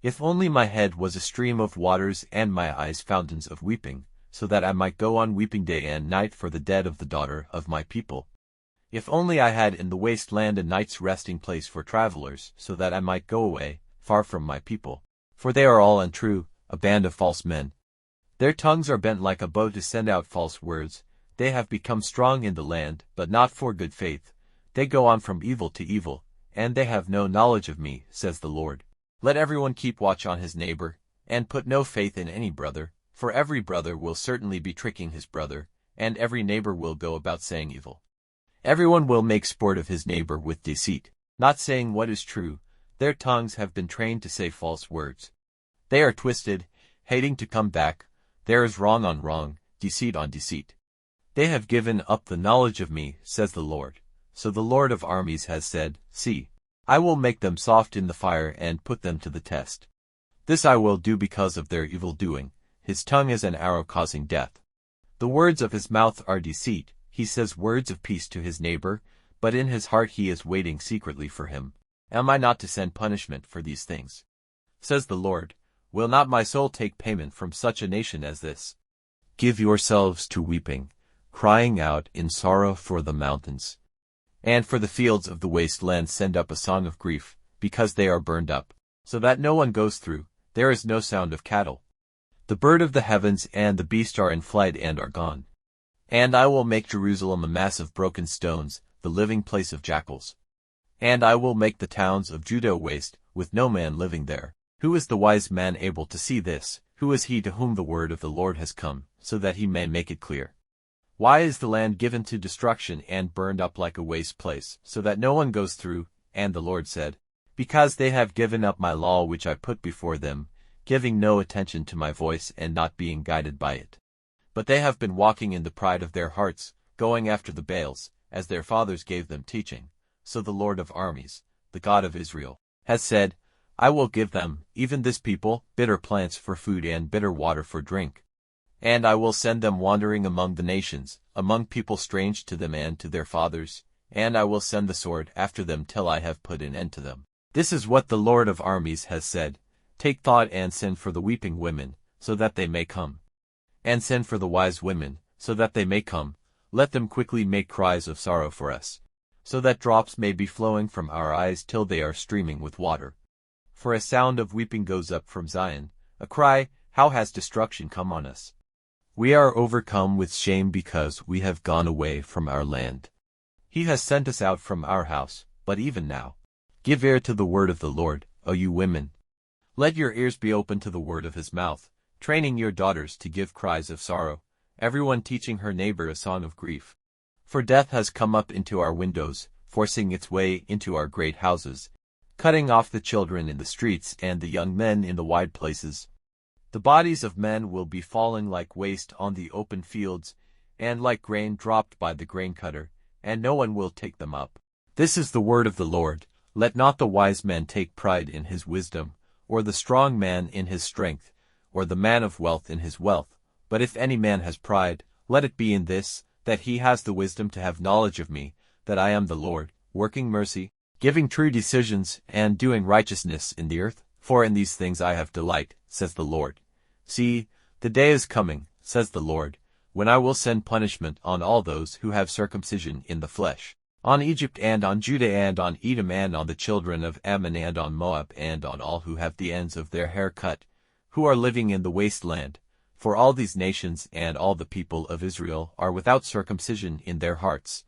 If only my head was a stream of waters and my eyes fountains of weeping, so that I might go on weeping day and night for the dead of the daughter of my people. If only I had in the waste land a night's resting place for travelers, so that I might go away, far from my people. For they are all untrue, a band of false men. Their tongues are bent like a bow to send out false words. They have become strong in the land, but not for good faith. They go on from evil to evil, and they have no knowledge of me, says the Lord. Let everyone keep watch on his neighbor, and put no faith in any brother, for every brother will certainly be tricking his brother, and every neighbor will go about saying evil. Everyone will make sport of his neighbor with deceit, not saying what is true. Their tongues have been trained to say false words. They are twisted, hating to come back. There is wrong on wrong, deceit on deceit. They have given up the knowledge of me, says the Lord. So the Lord of armies has said, See, I will make them soft in the fire and put them to the test. This I will do because of their evil doing. His tongue is an arrow causing death. The words of his mouth are deceit. He says words of peace to his neighbor, but in his heart he is waiting secretly for him. Am I not to send punishment for these things? Says the Lord. Will not my soul take payment from such a nation as this? Give yourselves to weeping, crying out in sorrow for the mountains. And for the fields of the waste land send up a song of grief, because they are burned up, so that no one goes through. There is no sound of cattle. The bird of the heavens and the beast are in flight and are gone. And I will make Jerusalem a mass of broken stones, the living place of jackals. And I will make the towns of Judah a waste, with no man living there. Who is the wise man able to see this? Who is he to whom the word of the Lord has come, so that he may make it clear? Why is the land given to destruction and burned up like a waste place, so that no one goes through? And the Lord said, Because they have given up my law which I put before them, giving no attention to my voice and not being guided by it. But they have been walking in the pride of their hearts, going after the Baals, as their fathers gave them teaching. So the Lord of armies, the God of Israel, has said, I will give them, even this people, bitter plants for food and bitter water for drink. And I will send them wandering among the nations, among people strange to them and to their fathers, and I will send the sword after them till I have put an end to them. This is what the Lord of armies has said. Take thought and send for the weeping women, so that they may come. And send for the wise women, so that they may come. Let them quickly make cries of sorrow for us, so that drops may be flowing from our eyes till they are streaming with water. For a sound of weeping goes up from Zion, a cry, How has destruction come on us? We are overcome with shame because we have gone away from our land. He has sent us out from our house, but even now, give ear to the word of the Lord, O you women. Let your ears be open to the word of his mouth, training your daughters to give cries of sorrow, everyone teaching her neighbor a song of grief. For death has come up into our windows, forcing its way into our great houses, cutting off the children in the streets and the young men in the wide places. The bodies of men will be falling like waste on the open fields, and like grain dropped by the grain cutter, and no one will take them up. This is the word of the Lord. Let not the wise man take pride in his wisdom, or the strong man in his strength, or the man of wealth in his wealth. But if any man has pride, let it be in this, that he has the wisdom to have knowledge of me, that I am the Lord, working mercy, giving true decisions, and doing righteousness in the earth. For in these things I have delight, says the Lord. See, the day is coming, says the Lord, when I will send punishment on all those who have circumcision in the flesh, on Egypt and on Judah and on Edom and on the children of Ammon and on Moab and on all who have the ends of their hair cut, who are living in the waste land. For all these nations and all the people of Israel are without circumcision in their hearts.